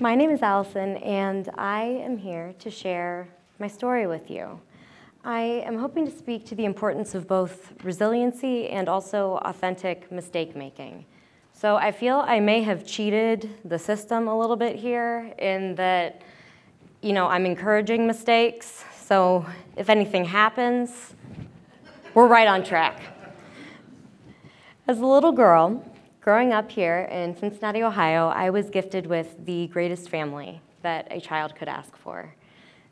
My name is Allison, and I am here to share my story with you. I am hoping to speak to the importance of both resiliency and also authentic mistake-making. So I feel I may have cheated the system a little bit here in that, I'm encouraging mistakes, so if anything happens, we're right on track. As a little girl, growing up here in Cincinnati, Ohio, I was gifted with the greatest family that a child could ask for.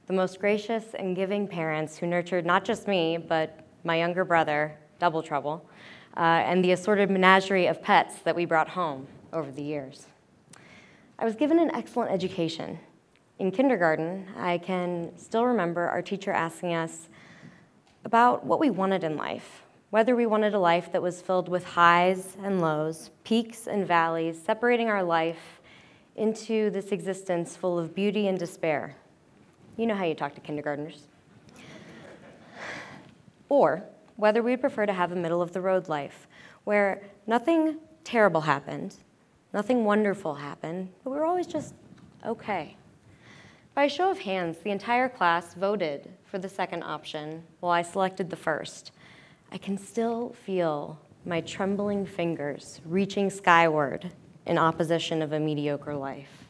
The most gracious and giving parents who nurtured not just me, but my younger brother, Double Trouble, and the assorted menagerie of pets that we brought home over the years. I was given an excellent education. In kindergarten, I can still remember our teacher asking us about what we wanted in life, whether we wanted a life that was filled with highs and lows, peaks and valleys, separating our life into this existence full of beauty and despair. You know how you talk to kindergartners. Or whether we'd prefer to have a middle-of-the-road life, where nothing terrible happened, nothing wonderful happened, but we were always just okay. By a show of hands, the entire class voted for the second option, while I selected the first. I can still feel my trembling fingers reaching skyward in opposition of a mediocre life.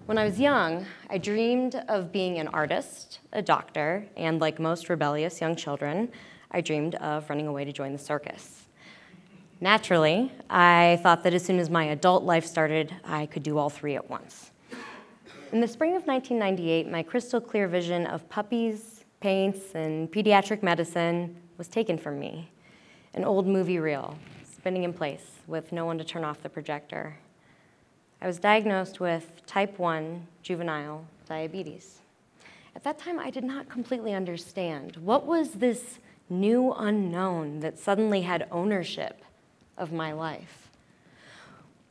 When I was young, I dreamed of being an artist, a doctor, and like most rebellious young children, I dreamed of running away to join the circus. Naturally, I thought that as soon as my adult life started, I could do all three at once. In the spring of 1998, my crystal clear vision of puppies, paints, and pediatric medicine was taken from me. An old movie reel, spinning in place with no one to turn off the projector. I was diagnosed with type 1 juvenile diabetes. At that time, I did not completely understand. What was this new unknown that suddenly had ownership of my life?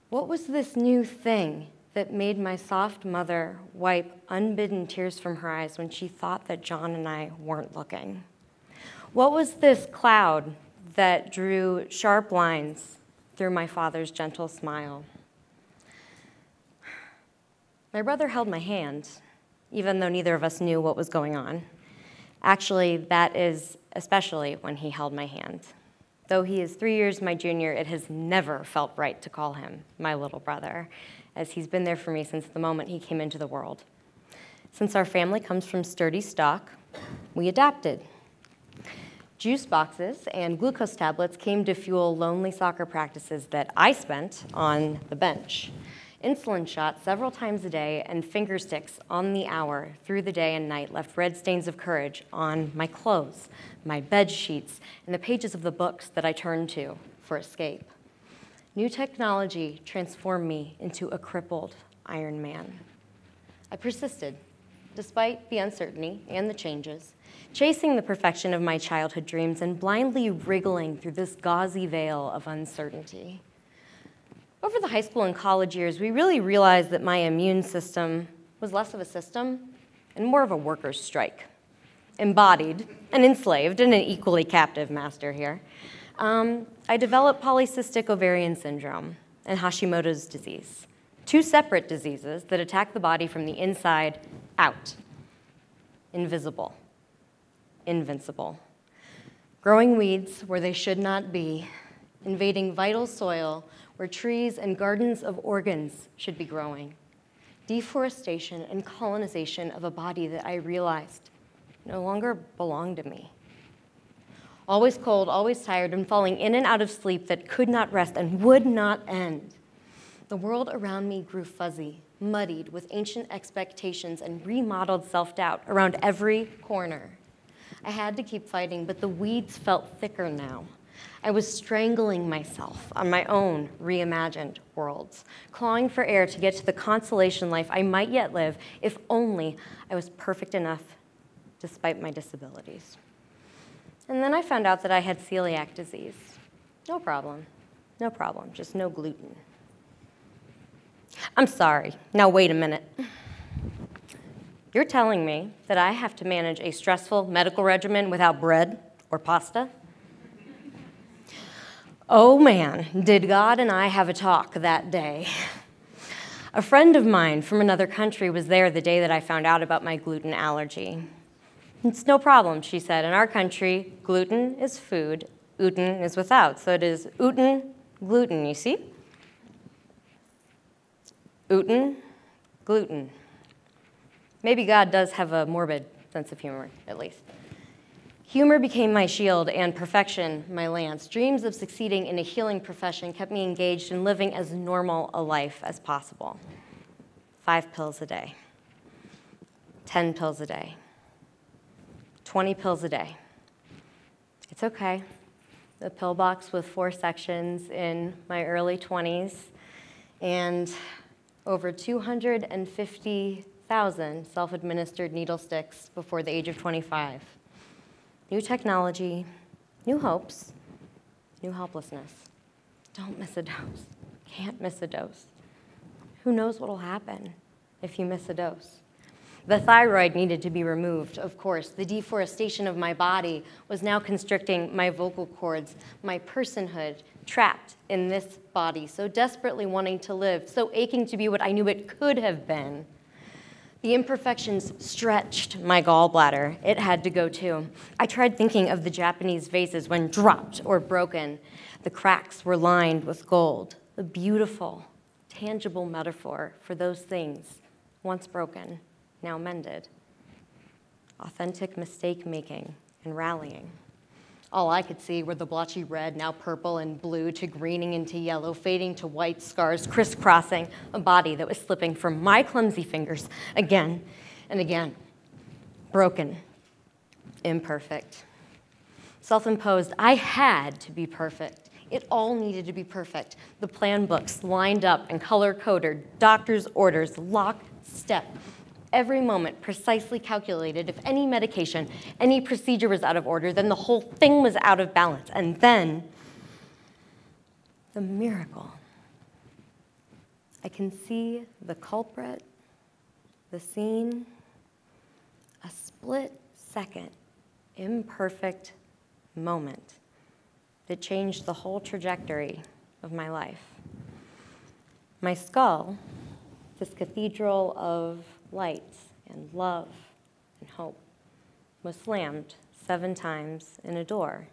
What was this new thing that made my soft mother wipe unbidden tears from her eyes when she thought that John and I weren't looking? What was this cloud that drew sharp lines through my father's gentle smile? My brother held my hand, even though neither of us knew what was going on. Actually, that is especially when he held my hand. Though he is 3 years my junior, it has never felt right to call him my little brother, as he's been there for me since the moment he came into the world. Since our family comes from sturdy stock, we adapted. Juice boxes and glucose tablets came to fuel lonely soccer practices that I spent on the bench. Insulin shots several times a day and finger sticks on the hour through the day and night left red stains of courage on my clothes, my bed sheets, and the pages of the books that I turned to for escape. New technology transformed me into a crippled Iron Man. I persisted, despite the uncertainty and the changes, chasing the perfection of my childhood dreams and blindly wriggling through this gauzy veil of uncertainty. Over the high school and college years, we really realized that my immune system was less of a system and more of a worker's strike, embodied and enslaved in an equally captive master here. I developed polycystic ovarian syndrome and Hashimoto's disease, two separate diseases that attack the body from the inside out. Invisible, invincible. Growing weeds where they should not be, invading vital soil where trees and gardens of organs should be growing. Deforestation and colonization of a body that I realized no longer belonged to me. Always cold, always tired, and falling in and out of sleep that could not rest and would not end. The world around me grew fuzzy, muddied with ancient expectations and remodeled self-doubt around every corner. I had to keep fighting, but the weeds felt thicker now. I was strangling myself on my own reimagined worlds, clawing for air to get to the consolation life I might yet live if only I was perfect enough despite my disabilities. And then I found out that I had celiac disease. No problem, just no gluten. I'm sorry, now wait a minute. You're telling me that I have to manage a stressful medical regimen without bread or pasta? Oh man, did God and I have a talk that day. A friend of mine from another country was there the day that I found out about my gluten allergy. It's no problem, she said. In our country, gluten is food, uten is without. So it is uten, gluten, you see? Uten, gluten. Maybe God does have a morbid sense of humor, at least. Humor became my shield and perfection my lance. Dreams of succeeding in a healing profession kept me engaged in living as normal a life as possible. 5 pills a day, 10 pills a day, 20 pills a day. It's okay. The pill box with 4 sections in my early 20s and over 250,000 self-administered needle sticks before the age of 25. New technology, new hopes, new helplessness. Don't miss a dose. Can't miss a dose. Who knows what will happen if you miss a dose? The thyroid needed to be removed, of course. The deforestation of my body was now constricting my vocal cords, my personhood trapped in this body, so desperately wanting to live, so aching to be what I knew it could have been. The imperfections stretched my gallbladder. It had to go too. I tried thinking of the Japanese vases when dropped or broken. The cracks were lined with gold, a beautiful, tangible metaphor for those things, once broken, now mended. Authentic mistake-making and rallying. All I could see were the blotchy red, now purple and blue, to greening into yellow, fading to white scars, crisscrossing a body that was slipping from my clumsy fingers again and again. Broken, imperfect. Self-imposed, I had to be perfect. It all needed to be perfect. The plan books lined up and color-coded, doctor's orders, lockstep. Every moment precisely calculated. If any medication, any procedure was out of order, then the whole thing was out of balance. And then, the miracle. I can see the culprit, the scene, a split-second, imperfect moment that changed the whole trajectory of my life. My skull, this cathedral of light and love and hope, was slammed 7 times in a door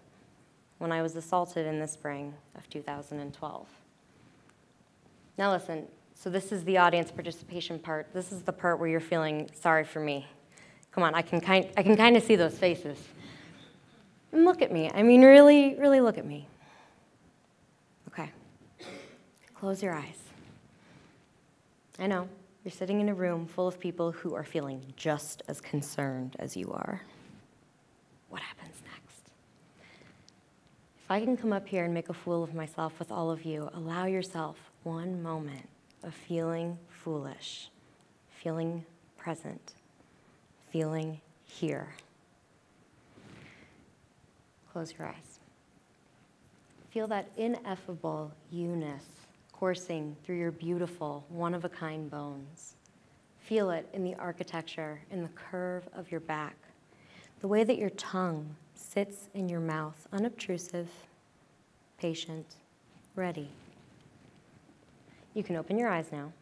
when I was assaulted in the spring of 2012. Now listen, so this is the audience participation part. This is the part where you're feeling sorry for me. Come on, I can kind of see those faces. And look at me. I mean, really, really look at me. Okay. Close your eyes. I know. You're sitting in a room full of people who are feeling just as concerned as you are. What happens next? If I can come up here and make a fool of myself with all of you, allow yourself one moment of feeling foolish, feeling present, feeling here. Close your eyes. Feel that ineffable you-ness coursing through your beautiful, one-of-a-kind bones. Feel it in the architecture, in the curve of your back, the way that your tongue sits in your mouth, unobtrusive, patient, ready. You can open your eyes now.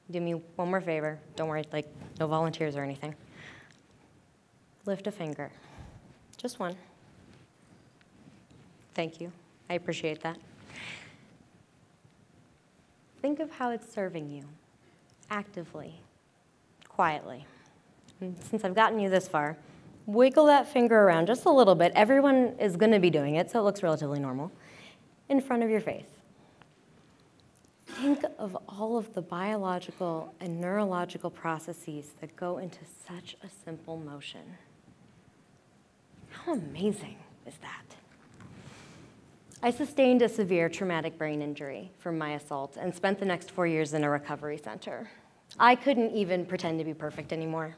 Do me one more favor. Don't worry, like, no volunteers or anything. Lift a finger. Just one. Thank you. I appreciate that. Think of how it's serving you, actively, quietly. And since I've gotten you this far, wiggle that finger around just a little bit. Everyone is going to be doing it, so it looks relatively normal, in front of your face. Think of all of the biological and neurological processes that go into such a simple motion. How amazing is that? I sustained a severe traumatic brain injury from my assault and spent the next 4 years in a recovery center. I couldn't even pretend to be perfect anymore.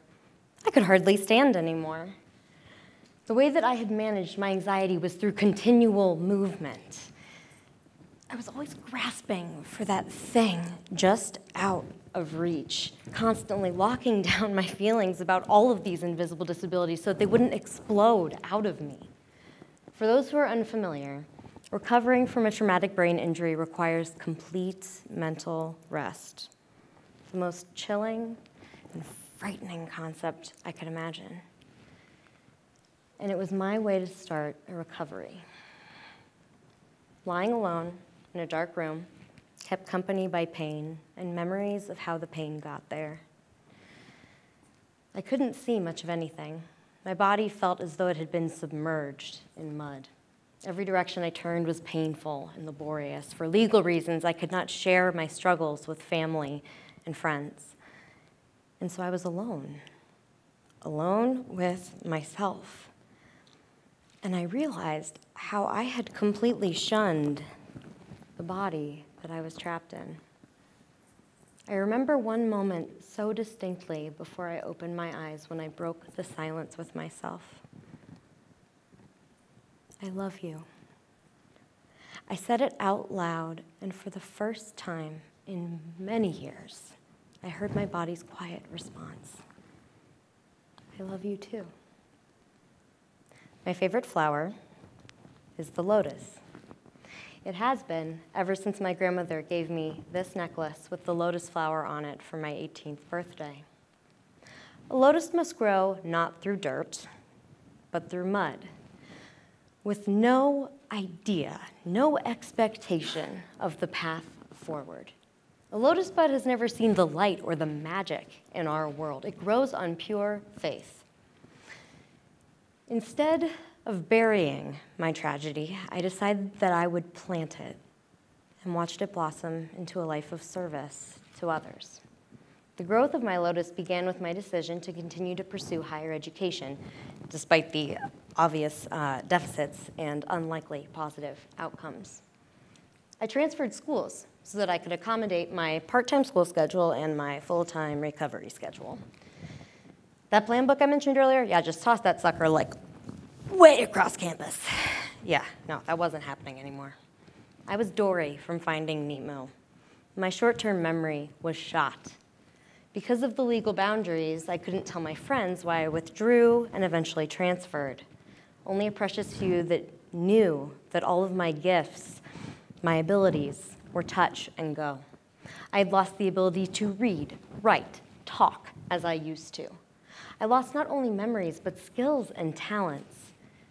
I could hardly stand anymore. The way that I had managed my anxiety was through continual movement. I was always grasping for that thing just out of reach, constantly locking down my feelings about all of these invisible disabilities so that they wouldn't explode out of me. For those who are unfamiliar, recovering from a traumatic brain injury requires complete mental rest. the most chilling and frightening concept I could imagine. And it was my way to start a recovery. Lying alone in a dark room, kept company by pain and memories of how the pain got there. I couldn't see much of anything. My body felt as though it had been submerged in mud. Every direction I turned was painful and laborious. For legal reasons, I could not share my struggles with family and friends. And so I was alone with myself. And I realized how I had completely shunned the body that I was trapped in. I remember one moment so distinctly before I opened my eyes when I broke the silence with myself. I love you. I said it out loud, and for the first time in many years, I heard my body's quiet response. I love you too. My favorite flower is the lotus. It has been ever since my grandmother gave me this necklace with the lotus flower on it for my 18th birthday. A lotus must grow not through dirt, but through mud, with no idea, no expectation of the path forward. A lotus bud has never seen the light or the magic in our world. It grows on pure faith. Instead of burying my tragedy, I decided that I would plant it and watched it blossom into a life of service to others. The growth of my lotus began with my decision to continue to pursue higher education, despite the obvious deficits and unlikely positive outcomes. I transferred schools so that I could accommodate my part-time school schedule and my full-time recovery schedule. That plan book I mentioned earlier, yeah, just toss that sucker like way across campus. Yeah, no, that wasn't happening anymore. I was Dory from Finding Nemo. My short-term memory was shot. Because of the legal boundaries, I couldn't tell my friends why I withdrew and eventually transferred. Only a precious few that knew that all of my gifts, my abilities, were touch and go. I had lost the ability to read, write, talk as I used to. I lost not only memories, but skills and talents.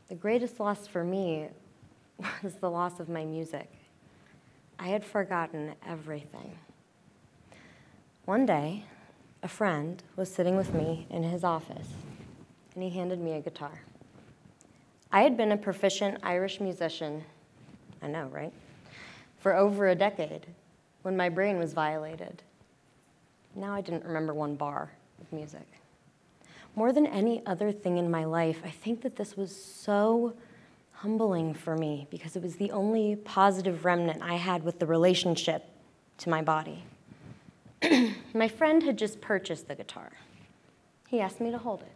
The greatest loss for me was the loss of my music. I had forgotten everything. One day, a friend was sitting with me in his office, and he handed me a guitar. I had been a proficient Irish musician, I know, right? For over a decade, when my brain was violated. Now I didn't remember one bar of music. More than any other thing in my life, I think that this was so humbling for me because it was the only positive remnant I had with the relationship to my body. My friend had just purchased the guitar. He asked me to hold it.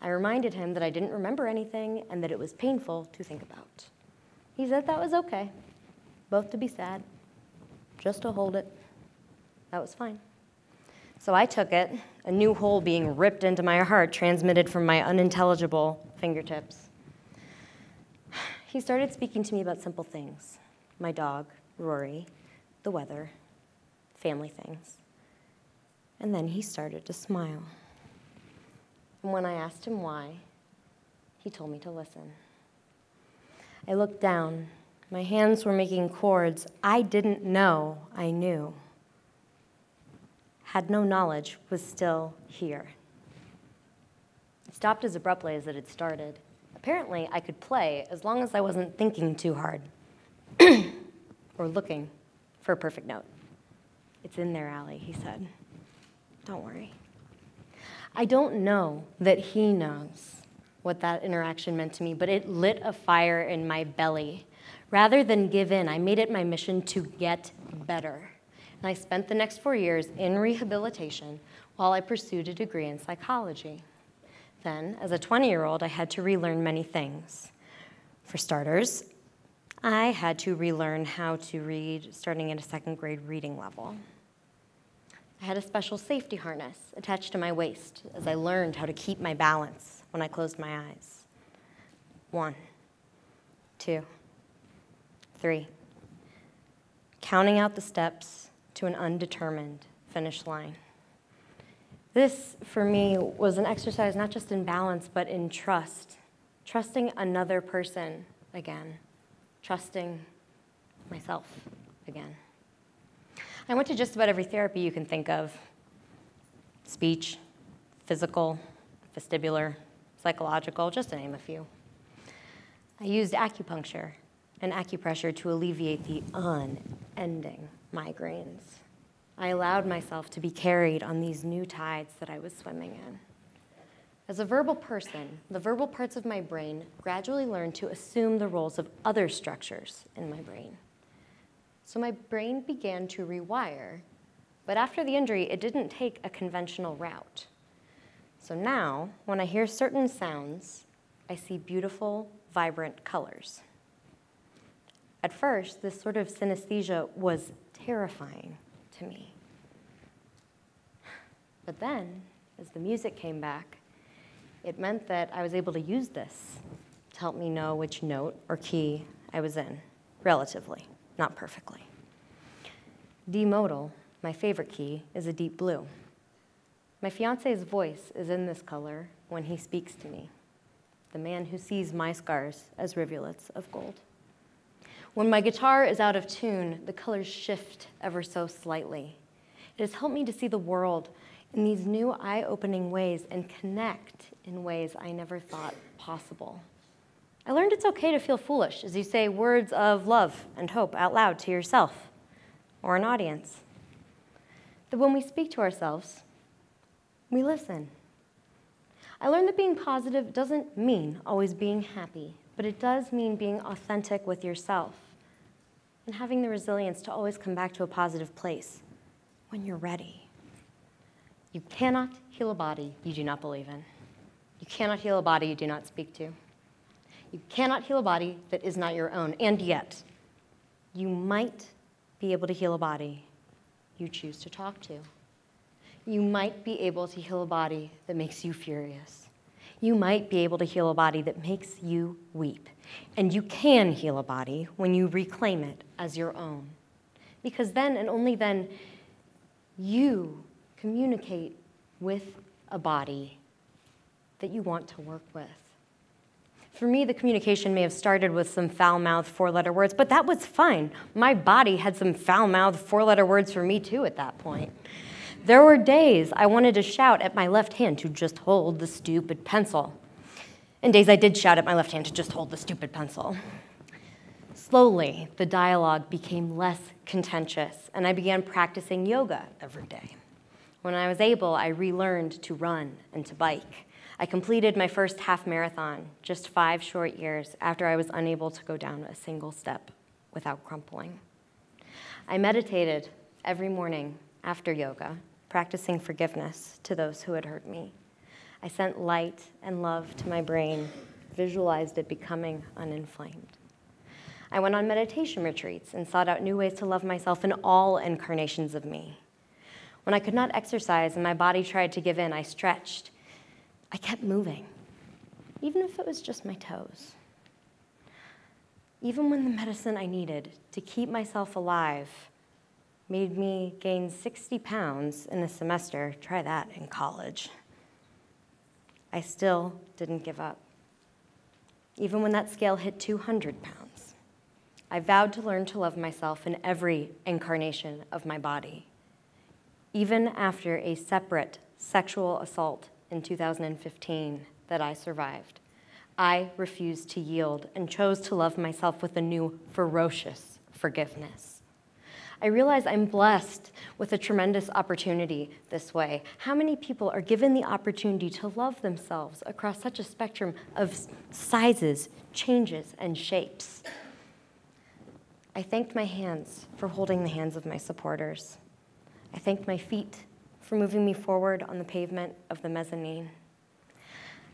I reminded him that I didn't remember anything and that it was painful to think about. He said that was okay, both to be sad, just to hold it. That was fine. So I took it, a new hole being ripped into my heart, transmitted from my unintelligible fingertips. He started speaking to me about simple things: my dog, Rory, the weather, family things. And then he started to smile. And when I asked him why, he told me to listen. I looked down. My hands were making chords I didn't know I knew. Had no knowledge, was still here. It stopped as abruptly as it had started. Apparently, I could play as long as I wasn't thinking too hard or looking for a perfect note. It's in there, Allie, he said. Don't worry. I don't know that he knows what that interaction meant to me, but it lit a fire in my belly. Rather than give in, I made it my mission to get better. And I spent the next 4 years in rehabilitation while I pursued a degree in psychology. Then, as a 20-year-old, I had to relearn many things. For starters, I had to relearn how to read starting at a second grade reading level. I had a special safety harness attached to my waist as I learned how to keep my balance when I closed my eyes. 1, 2, 3. Counting out the steps to an undetermined finish line. This, for me, was an exercise not just in balance, but in trust. Trusting another person again. Trusting myself again. I went to just about every therapy you can think of. Speech, physical, vestibular, psychological, just to name a few. I used acupuncture and acupressure to alleviate the unending migraines. I allowed myself to be carried on these new tides that I was swimming in. As a verbal person, the verbal parts of my brain gradually learned to assume the roles of other structures in my brain. So my brain began to rewire, but after the injury, it didn't take a conventional route. So now, when I hear certain sounds, I see beautiful, vibrant colors. At first, this sort of synesthesia was terrifying to me. But then, as the music came back, it meant that I was able to use this to help me know which note or key I was in, relatively, not perfectly. D modal, my favorite key, is a deep blue. My fiance's voice is in this color when he speaks to me, the man who sees my scars as rivulets of gold. When my guitar is out of tune, the colors shift ever so slightly. It has helped me to see the world in these new eye-opening ways and connect in ways I never thought possible. I learned it's okay to feel foolish as you say words of love and hope out loud to yourself or an audience. That when we speak to ourselves, we listen. I learned that being positive doesn't mean always being happy, but it does mean being authentic with yourself and having the resilience to always come back to a positive place when you're ready. You cannot heal a body you do not believe in. You cannot heal a body you do not speak to. You cannot heal a body that is not your own, and yet you might be able to heal a body you choose to talk to. You might be able to heal a body that makes you furious. You might be able to heal a body that makes you weep. And you can heal a body when you reclaim it as your own. Because then and only then, you communicate with a body that you want to work with. For me, the communication may have started with some foul-mouthed four-letter words, but that was fine. My body had some foul-mouthed four-letter words for me too at that point. There were days I wanted to shout at my left hand to just hold the stupid pencil. And days I did shout at my left hand to just hold the stupid pencil. Slowly, the dialogue became less contentious, and I began practicing yoga every day. When I was able, I relearned to run and to bike. I completed my first half marathon just 5 short years after I was unable to go down a single step without crumpling. I meditated every morning after yoga, practicing forgiveness to those who had hurt me. I sent light and love to my brain, visualized it becoming uninflamed. I went on meditation retreats and sought out new ways to love myself in all incarnations of me. When I could not exercise and my body tried to give in, I stretched. I kept moving, even if it was just my toes. Even when the medicine I needed to keep myself alive made me gain 60 pounds in a semester, try that in college, I still didn't give up. Even when that scale hit 200 pounds, I vowed to learn to love myself in every incarnation of my body. Even after a separate sexual assault in 2015 that I survived, I refused to yield and chose to love myself with a new, ferocious forgiveness. I realize I'm blessed with a tremendous opportunity this way. How many people are given the opportunity to love themselves across such a spectrum of sizes, changes, and shapes? I thanked my hands for holding the hands of my supporters. I thanked my feet for moving me forward on the pavement of the mezzanine.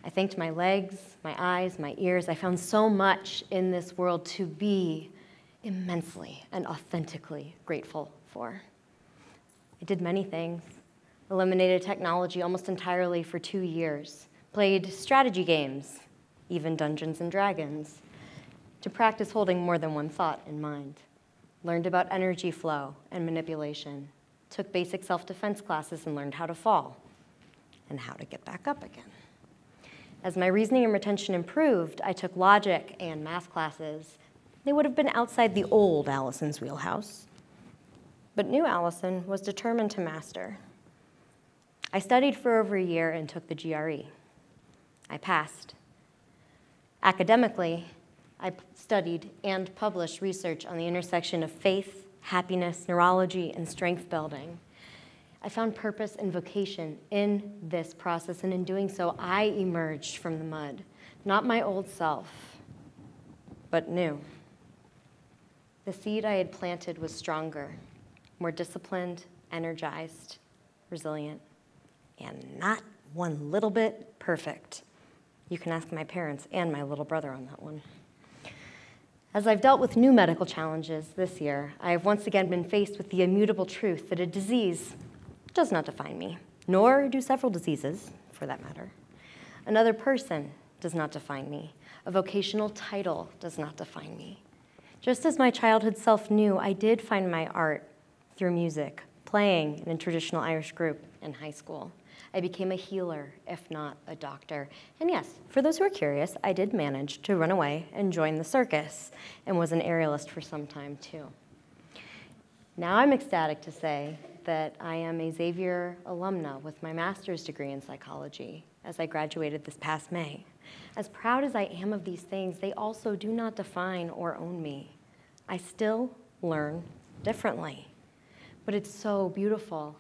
I thanked my legs, my eyes, my ears. I found so much in this world to be immensely and authentically grateful for. I did many things. Eliminated technology almost entirely for 2 years. Played strategy games, even Dungeons and Dragons, to practice holding more than one thought in mind. Learned about energy flow and manipulation, took basic self-defense classes and learned how to fall and how to get back up again. As my reasoning and retention improved, I took logic and math classes. They would have been outside the old Allison's wheelhouse, but new Allison was determined to master. I studied for over a year and took the GRE. I passed. Academically, I studied and published research on the intersection of faith, happiness, neurology, and strength building. I found purpose and vocation in this process, and in doing so, I emerged from the mud. Not my old self, but new. The seed I had planted was stronger, more disciplined, energized, resilient, and not one little bit perfect. You can ask my parents and my little brother on that one. As I've dealt with new medical challenges this year, I have once again been faced with the immutable truth that a disease does not define me, nor do several diseases, for that matter. Another person does not define me. A vocational title does not define me. Just as my childhood self knew, I did find my art through music, playing in a traditional Irish group in high school. I became a healer, if not a doctor. And yes, for those who are curious, I did manage to run away and join the circus and was an aerialist for some time too. Now I'm ecstatic to say that I am a Xavier alumna with my master's degree in psychology as I graduated this past May. As proud as I am of these things, they also do not define or own me. I still learn differently, but it's so beautiful.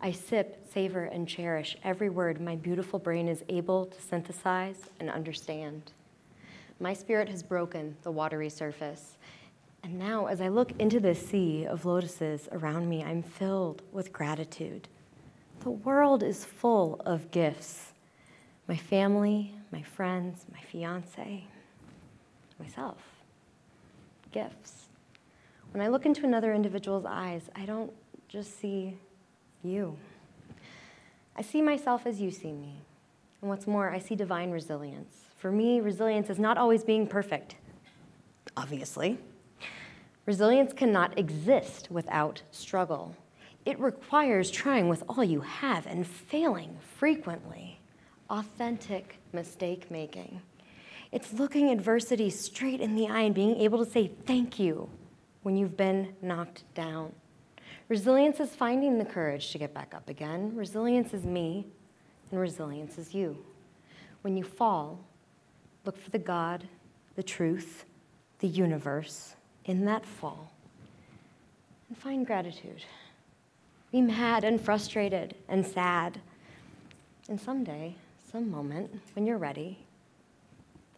I sip, savor, and cherish every word my beautiful brain is able to synthesize and understand. My spirit has broken the watery surface. And now, as I look into this sea of lotuses around me, I'm filled with gratitude. The world is full of gifts. My family, my friends, my fiance, myself. Gifts. When I look into another individual's eyes, I don't just see you. I see myself as you see me. And what's more, I see divine resilience. For me, resilience is not always being perfect, obviously. Resilience cannot exist without struggle. It requires trying with all you have and failing frequently. Authentic mistake-making. It's looking adversity straight in the eye and being able to say thank you when you've been knocked down. Resilience is finding the courage to get back up again. Resilience is me, and resilience is you. When you fall, look for the God, the truth, the universe in that fall, and find gratitude. Be mad and frustrated and sad. And someday, some moment, when you're ready,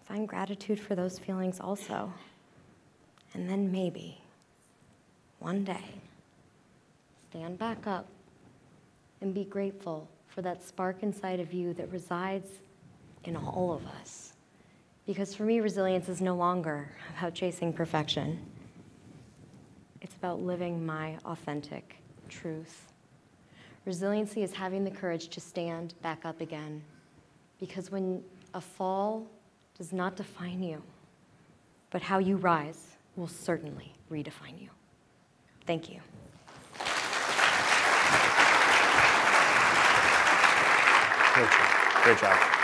find gratitude for those feelings also. And then maybe, one day, stand back up and be grateful for that spark inside of you that resides in all of us. Because for me, resilience is no longer about chasing perfection. It's about living my authentic truth. Resiliency is having the courage to stand back up again. Because when a fall does not define you, but how you rise will certainly redefine you. Thank you. Great job. Great job.